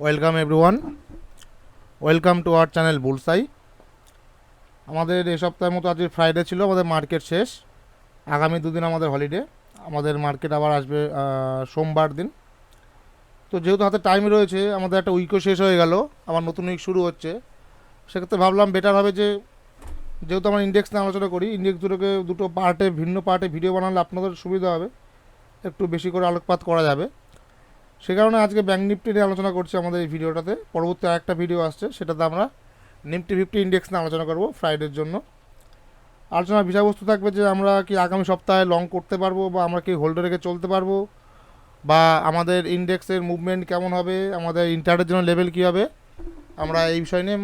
Welcome everyone, welcome to our channel bullseye. আমাদের এই সপ্তাহের মতো আজকে ফ্রাইডে ছিল, আমাদের মার্কেট শেষ। আগামী দুদিন আমাদের হলিডে, আমাদের মার্কেট আবার আসবে সোমবার দিন। তো যেহেতু হাতে টাইম রয়েছে, আমাদের একটা উইকও শেষ হয়ে গেল, আবার নতুন উইক শুরু হচ্ছে। সেক্ষেত্রে ভাবলাম বেটার হবে যে, যেহেতু আমরা ইন্ডেক্স নিয়ে আলোচনা করি, ইন্ডেক্স দুটোকে দুটো পার্টে, ভিন্ন পার্টে ভিডিও বানালে আপনাদের সুবিধা হবে, একটু বেশি করে আলোকপাত করা যাবে। সে কারণে আজকে ব্যাঙ্ক নিফটি নিয়ে আলোচনা করছি আমাদের এই ভিডিওটাতে। পরবর্তী আরেকটা ভিডিও আসছে, সেটাতে আমরা নিফটি 50 ইন্ডেক্স নিয়ে আলোচনা করব ফ্রাইডের জন্য। আলোচনার বিষয়বস্তু থাকবে যে আমরা কি আগামী সপ্তাহে লং করতে পারবো, বা আমরা কি হোল্ডে রেখে চলতে পারবো, বা আমাদের ইন্ডেক্সের মুভমেন্ট কেমন হবে, আমাদের ইন্টারের জন্য লেভেল কী হবে, আমরা এই বিষয় নিয়ে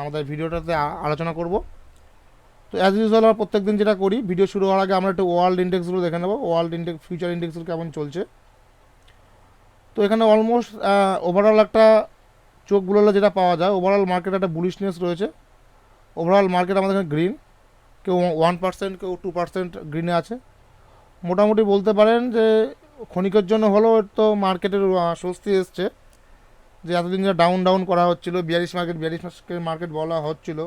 আমাদের ভিডিওটাতে আলোচনা করব। তো অ্যাজ ইউজুয়াল আমরা প্রত্যেক দিন যেটা করি, ভিডিও শুরু হওয়ার আগে আমরা একটু ওয়ার্ল্ড ইন্ডেক্সগুলো দেখে নেবো, ওয়ার্ল্ড ইন্ডেক্স, ফিউচার ইন্ডেক্সগুলো কেমন চলছে। তো এখানে অলমোস্ট ওভারঅল একটা চোখ বুলালে যেটা পাওয়া যায়, ওভারঅল মার্কেট একটা বুলিশনেস রয়েছে। ওভারঅল মার্কেট আমাদের এখানে গ্রিন, কেউ 1%, কেউ 2% গ্রিনে আছে। মোটামুটি বলতে পারেন যে ক্ষণিকের জন্য হলেও তো মার্কেটের স্বস্তি এসছে, যে এতদিন যা ডাউন ডাউন করা হচ্ছিল, বিয়ারিশ মার্কেট বলা হচ্ছিল,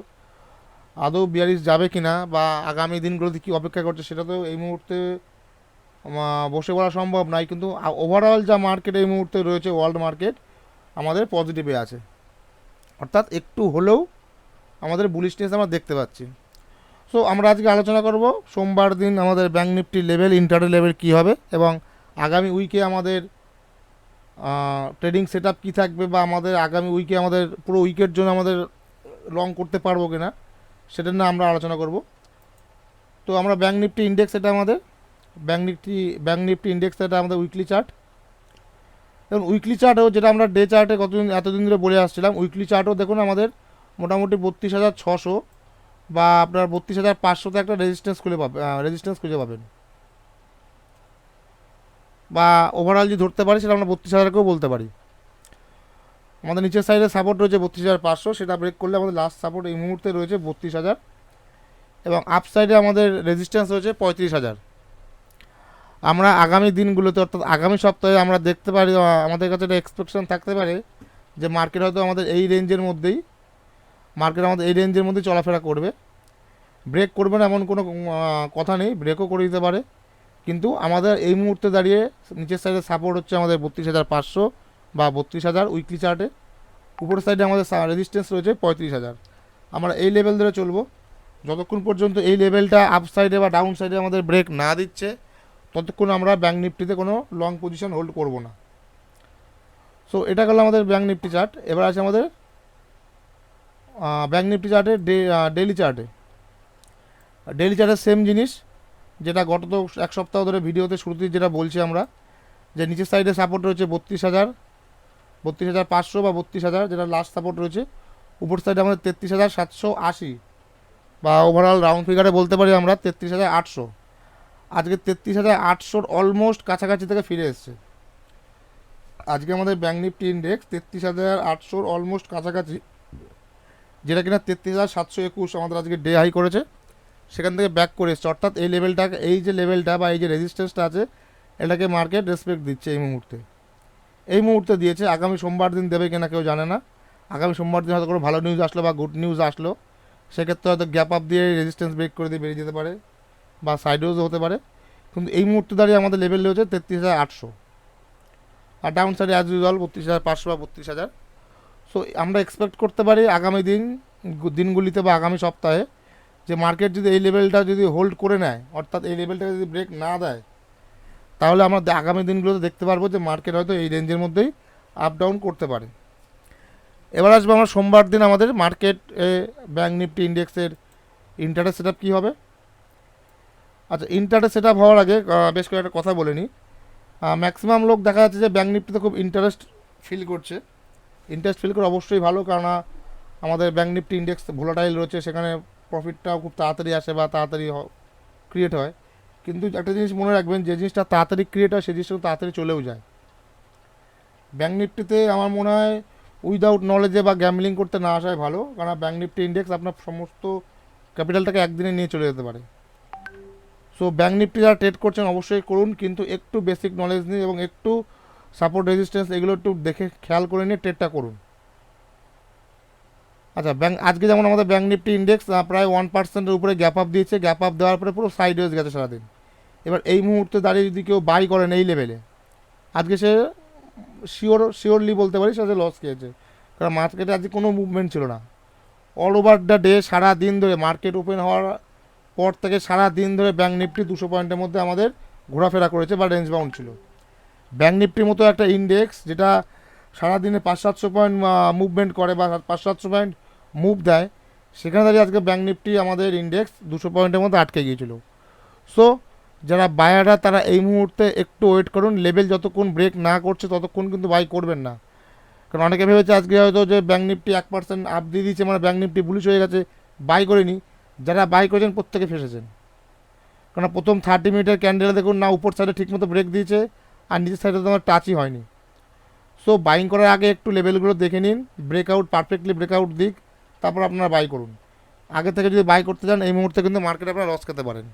আদৌ বিয়ারিশ যাবে কিনা বা আগামী দিনগুলোতে কী অপেক্ষা করছে সেটা তো এই মুহূর্তে বসে বলা সম্ভব নয়। কিন্তু ওভারঅল যা মার্কেট এই মুহূর্তে রয়েছে, ওয়ার্ল্ড মার্কেট আমাদের পজিটিভে আছে, অর্থাৎ একটু হলেও আমাদের বুলিশনেস আমরা দেখতে পাচ্ছি। সো আমরা আজকে আলোচনা করব সোমবার দিন আমাদের bank nifty level, intraday level কী হবে, এবং আগামী উইকে আমাদের ট্রেডিং সেট আপ কী থাকবে, বা আমাদের আগামী উইকে আমাদের পুরো উইকের জন্য আমাদের লং করতে পারবো কিনা সেটা নিয়ে আমরা আলোচনা করব। তো আমরা ব্যাঙ্ক নিফটি ইন্ডেক্স, এটা আমাদের ব্যাঙ্ক নিফটি ইন্ডেক্স, এটা আমাদের উইকলি চার্ট। এবং উইকলি চার্টেও, যেটা আমরা ডে চার্টে এতদিন ধরে বলে আসছিলাম, উইকলি চার্টও দেখুন আমাদের মোটামুটি 32,600 বা আপনার 32,500তে একটা রেজিস্ট্যান্স খুঁজে পাবেন, বা ওভারঅল যদি ধরতে পারি সেটা আমরা 32,000কেও বলতে পারি। আমাদের নিচের সাইডে সাপোর্ট রয়েছে 32,500, সেটা ব্রেক করলে আমাদের লাস্ট সাপোর্ট এই মুহূর্তে রয়েছে 32,000, এবং আপ সাইডে আমাদের রেজিস্ট্যান্স রয়েছে 35,000। আমরা আগামী দিনগুলোতে, অর্থাৎ আগামী সপ্তাহে আমরা দেখতে পারি, আমাদের কাছে একটা এক্সপেকশন থাকতে পারে যে মার্কেট হয়তো আমাদের এই রেঞ্জের মধ্যেই চলাফেরা করবে। ব্রেক করবে না এমন কোনো কথা নেই, ব্রেকও করে দিতে পারে। কিন্তু আমাদের এই মুহূর্তে দাঁড়িয়ে নিচের সাইডে সাপোর্ট হচ্ছে আমাদের 32,500 বা 32,000 উইকলি চার্টে। উপরের সাইডে আমাদের রেজিস্ট্যান্স রয়েছে 35,000। আমরা এই লেভেল ধরে চলবো যতক্ষণ পর্যন্ত এই লেভেলটা আপ সাইডে বা ডাউন সাইডে আমাদের ব্রেক না দিচ্ছে, ততক্ষণ আমরা ব্যাঙ্ক নিফটিতে কোনো লং পজিশন হোল্ড করব না। সো এটা গেল আমাদের ব্যাঙ্ক নিফটি চার্ট। এবার আছে আমাদের ব্যাঙ্ক নিফটি চার্টে ডেইলি চার্টে সেম জিনিস, যেটা গত তো এক সপ্তাহ ধরে ভিডিওতে শুরুতে যেটা বলছি আমরা, যে নিচের সাইডে সাপোর্ট রয়েছে 32,500 বা 32,000, যেটা লাস্ট সাপোর্ট রয়েছে। উপর সাইডে আমাদের 33,780, বা ওভারঅল রাউন্ড ফিগারে বলতে পারি আমরা 33,800। আজকে 33,800 অলমোস্ট কাছাকাছি থেকে ফিরে এসছে। আজকে আমাদের ব্যাঙ্ক নিফটি ইন্ডেক্স 33,800 অলমোস্ট কাছাকাছি, যেটা কিনা 33,721 আমাদের আজকে ডে হাই করেছে, সেখান থেকে ব্যাক করে এসছে। অর্থাৎ এই লেভেলটাকে, এই যে লেভেলটা বা এই যে রেজিস্ট্যান্সটা আছে, এটাকে মার্কেট রেসপেক্ট দিচ্ছে এই মুহূর্তে দিয়েছে। আগামী সোমবার দিন দেবে কিনা কেউ জানে না। আগামী সোমবার দিন হয়তো কোনো ভালো নিউজ আসলো বা গুড নিউজ আসলো, সেক্ষেত্রে হয়তো গ্যাপ আপ দিয়ে রেজিস্ট্যান্স ব্রেক করে দিয়ে বেরিয়ে যেতে পারে, বা সাইডওয়েজও হতে পারে। কিন্তু এই মুহূর্তে দাঁড়িয়ে আমাদের লেভেল রয়েছে 33,800, আর ডাউন সাইডে অ্যাজ ইউজুয়াল 32,500 বা 32,000। সো আমরা এক্সপেক্ট করতে পারি আগামী দিনগুলিতে বা আগামী সপ্তাহে, যে মার্কেট যদি এই লেভেলটা যদি হোল্ড করে নেয়, অর্থাৎ এই লেভেলটাকে যদি ব্রেক না দেয়, তাহলে আমরা আগামী দিনগুলোতে দেখতে পারবো যে মার্কেট হয়তো এই রেঞ্জের মধ্যেই আপ ডাউন করতে পারে। এবার আসবে আমরা সোমবার দিন আমাদের মার্কেট ব্যাঙ্ক নিফটি ইন্ডেক্সের ইন্টারডে সেট আপ কী হবে। আচ্ছা, ইন্টারডে সেট আপ হওয়ার আগে বেশ কয়েকটা কথা বলে নিই। ম্যাক্সিমাম লোক দেখা যাচ্ছে যে ব্যাঙ্ক নিফটিতে খুব ইন্টারেস্ট ফিল করে অবশ্যই ভালো, কারণ আমাদের ব্যাঙ্ক নিফটি ইন্ডেক্স ভোলাটাইল রয়েছে, সেখানে প্রফিটটাও খুব তাড়াতাড়ি আসে বা তাড়াতাড়ি ক্রিয়েট হয়। কিন্তু একটা জিনিস মনে রাখবেন, যে জিনিসটা তাড়াতাড়ি ক্রিয়েট হয় সেই জিনিসটা তাড়াতাড়ি চলেও যায়। ব্যাঙ্ক নিফটিতে আমার মনে হয় উইদাউট নলেজে বা গ্যাম্বলিং করতে না আসাই ভালো, কারণ ব্যাঙ্ক নিফটি ইন্ডেক্স আপনার সমস্ত ক্যাপিটালটাকে একদিনে নিয়ে চলে যেতে পারে। সো ব্যাঙ্ক নিফটি যারা ট্রেড করছেন অবশ্যই করুন, কিন্তু একটু বেসিক নলেজ নিন এবং একটু সাপোর্ট রেজিস্ট্যান্স এগুলো একটু দেখে খেয়াল করে নিয়ে ট্রেডটা করুন। আচ্ছা, আজকে যেমন আমাদের ব্যাঙ্ক নিফটি ইন্ডেক্স প্রায় 1%-এর উপরে গ্যাপ আপ দিয়েছে। গ্যাপ আপ দেওয়ার পরে পুরো সাইডওয়েজ গেছে সারাদিন। এবার এই মুহূর্তে দাঁড়িয়ে যদি কেউ বাই করেন এই লেভেলে, আজকে সে শিওরলি বলতে পারি সে লস খেয়েছে, কারণ মার্কেটে আজকে কোনো মুভমেন্ট ছিল না। অল ওভার দ্য ডে সারা দিন ধরে মার্কেট ওপেন হওয়ার পর থেকে সারা দিন ধরে ব্যাঙ্ক নিফটি 200 পয়েন্টের মধ্যে আমাদের ঘোরাফেরা করেছে বা রেঞ্জ বাউন্ড ছিল। ব্যাঙ্ক নিফটির মতো একটা ইন্ডেক্স যেটা সারাদিনে 500-700 পয়েন্ট মুভমেন্ট করে বা 500-700 পয়েন্ট মুভ দেয়, সেখানে দাঁড়িয়ে আজকে ব্যাঙ্ক নিফটি আমাদের ইন্ডেক্স 200 পয়েন্টের মধ্যে আটকে গিয়েছিল। সো যারা বায়াররা তারা এই মুহূর্তে একটু ওয়েট করুন। লেভেল যতক্ষণ ব্রেক না করছে ততক্ষণ কিন্তু বাই করবেন না, কারণ অনেকে ভেবেছে আজকে হয়তো যে ব্যাঙ্ক নিফটি 1% আপ দিয়ে দিয়েছে মানে ব্যাঙ্ক নিফটি বুলিশ হয়ে গেছে, বাই করেনি। যারা বাই করেছেন প্রত্যেকে ফেসেছেন, কারণ প্রথম 30 মিনিটের ক্যান্ডেলে দেখুন না উপর সাইডে ঠিকমতো ব্রেক দিয়েছে আর নিচের সাইডে তো আমার টাচই হয়নি। সো বাইং করার আগে একটু লেভেলগুলো দেখে নিন, ব্রেকআউট পারফেক্টলি ব্রেকআউট দিক, তারপর আপনারা বাই করুন। আগে থেকে যদি বাই করতে চান এই মুহূর্তে কিন্তু মার্কেটে আপনারা লস খেতে পারেন।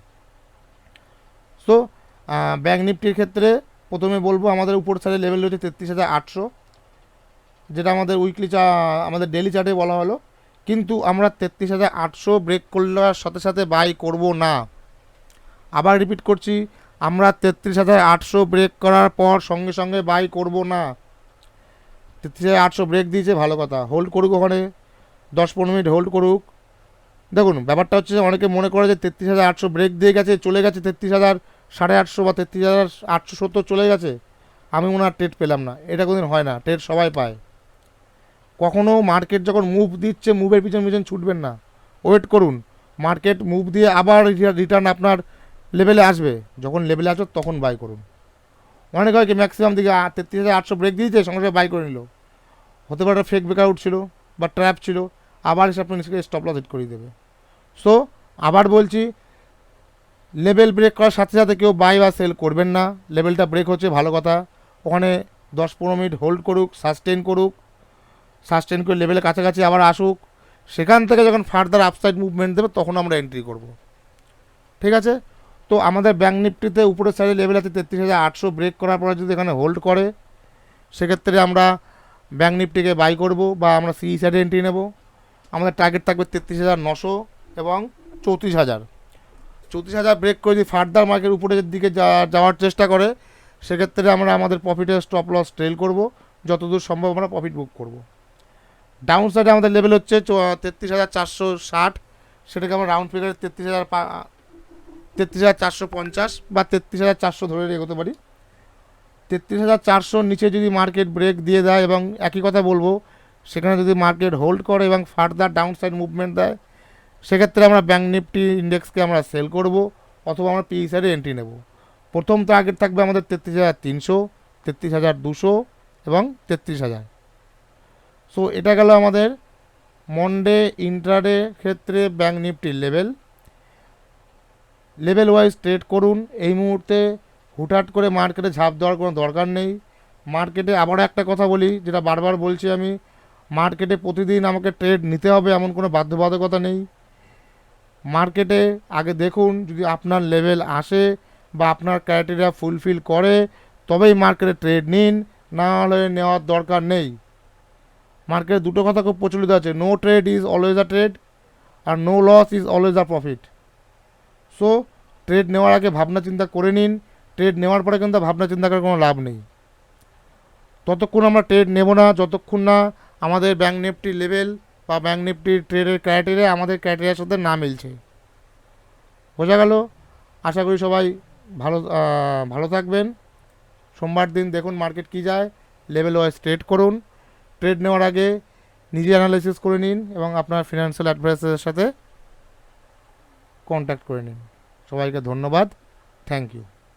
সো ব্যাঙ্ক নিফটির ক্ষেত্রে প্রথমে বলবো আমাদের উপর সাইডে লেভেল রয়েছে 33,800, যেটা আমাদের আমাদের ডেলি চার্টে বলা হলো, কিন্তু আমরা 33,800 ব্রেক করবার সাথে সাথে বাই করব না। আবার রিপিট করছি, আমরা 33,800 ব্রেক করার পর সঙ্গে সঙ্গে বাই করব না। 33,800 ব্রেক দিয়েছে, ভালো কথা, হোল্ড করুক, ওখানে 10-15 মিনিট হোল্ড করুক। দেখুন ব্যাপারটা হচ্ছে অনেকে মনে করে যে 33,800 ব্রেক দিয়ে গেছে, চলে গেছে 33,850 বা 33,870 চলে গেছে, আমি মনে হয় ট্রেড পেলাম না। এটা কোনোদিন হয় না, ট্রেড সবাই পায়। কখনও মার্কেট যখন মুভ দিচ্ছে মুভের পিছন পিছন ছুটবেন না, ওয়েট করুন। মার্কেট মুভ দিয়ে আবার রিটার্ন আপনার লেভেলে আসবে, যখন লেভেলে আসবে তখন বাই করুন। অনেক হয় কি ম্যাক্সিমাম দিকে 33,800 ব্রেক দিয়েছে সঙ্গে সঙ্গে বাই করে নিল, হতে পারে ফেক ব্রেকআউট ছিল বা ট্র্যাপ ছিল, আবার এসে আপনি নিজেকে স্টপ লস হিট করিয়ে দেবে। সো আবার বলছি, লেভেল ব্রেক করার সাথে সাথে কেউ বাই বা সেল করবেন না। লেভেলটা ব্রেক হচ্ছে, ভালো কথা, ওখানে 10-15 মিনিট হোল্ড করুক, সাস্টেন করে লেভেলের কাছাকাছি আবার আসুক, সেখান থেকে যখন ফার্দার আপসাইড মুভমেন্ট দেবে তখন আমরা এন্ট্রি করব। ঠিক আছে? তো আমাদের ব্যাঙ্ক নিফটিতে উপরের সাইডে লেভেল আছে 33,800, ব্রেক করার পরে যদি এখানে হোল্ড করে সেক্ষেত্রে আমরা ব্যাঙ্ক নিফটিকে বাই করব বা আমরা সি সাইডে এন্ট্রি নেব। আমাদের টার্গেট থাকবে 33,900 এবং 34,000 ব্রেক করে যদি ফার্দার মার্কেট উপরের দিকে যাওয়ার চেষ্টা করে সেক্ষেত্রে আমরা আমাদের প্রফিটের স্টপ লস ট্রেল করব, যতদূর সম্ভব আমরা প্রফিট বুক করব। ডাউন সাইডে আমাদের লেভেল হচ্ছে 33,460, সেটাকে আমরা রাউন্ড ফিগারে 33,450 বা 33,400 ধরে এগোতে পারি। 33,400 নিচে যদি মার্কেট ব্রেক দিয়ে দেয় এবং একই কথা বলবো, সেখানে যদি মার্কেট হোল্ড করে এবং ফার্দার ডাউন সাইড মুভমেন্ট দেয় সেক্ষেত্রে আমরা ব্যাঙ্ক নিফটি ইন্ডেক্সকে আমরা সেল করব অথবা আমরা পি সাইডে এন্ট্রি নেব। প্রথম টার্গেট থাকবে আমাদের 33,300, 33,200 এবং 33,000। সো এটা গেল আমাদের মনডে ইন্ট্রাডে ক্ষেত্রে ব্যাঙ্ক নিফটির লেভেল ওয়াইজ ট্রেড করুন। এই মুহূর্তে হুটহাট করে মার্কেটে ঝাঁপ দেওয়ার কোনো দরকার নেই। মার্কেটে আবারও একটা কথা বলি, যেটা বারবার বলছি আমি, মার্কেটে প্রতিদিন আমাকে ট্রেড নিতে হবে এমন কোনো বাধ্যবাধকতা নেই। মার্কেটে আগে দেখুন যদি আপনার লেভেল আসে বা আপনার ক্রাইটেরিয়া ফুলফিল করে তবেই মার্কেটে ট্রেড নিন, না হলে নেওয়ার দরকার নেই। মার্কেটে দুটো কথা খুব প্রচলিত আছে, no trade is always a trade আর no loss is always a profit. So trade নেওয়ার আগে ভাবনা চিন্তা করে নিন, ট্রেড নেওয়ার পরে কিন্তু ভাবনা চিন্তা করার কোনো লাভ নেই। ততক্ষণ আমরা ট্রেড নেব না যতক্ষণ না আমাদের ব্যাঙ্ক নিফটি লেভেল বা ব্যাঙ্ক নিফটির ট্রেডের ক্রাইটেরিয়া আমাদের ক্রাইটেরিয়ার সাথে না মিলছে। বোঝা গেল? আশা করি সবাই ভালো থাকবেন। সোমবার দিন দেখুন মার্কেট কী যায়, লেভেল ওয়াইজ ট্রেড করুন। ট্রেড নেওয়ার আগে নিজে অ্যানালাইসিস করে নিন এবং আপনার ফিনান্সিয়াল অ্যাডভাইসারের সাথে কন্ট্যাক্ট করে নিন। সবাইকে ধন্যবাদ, থ্যাংক ইউ।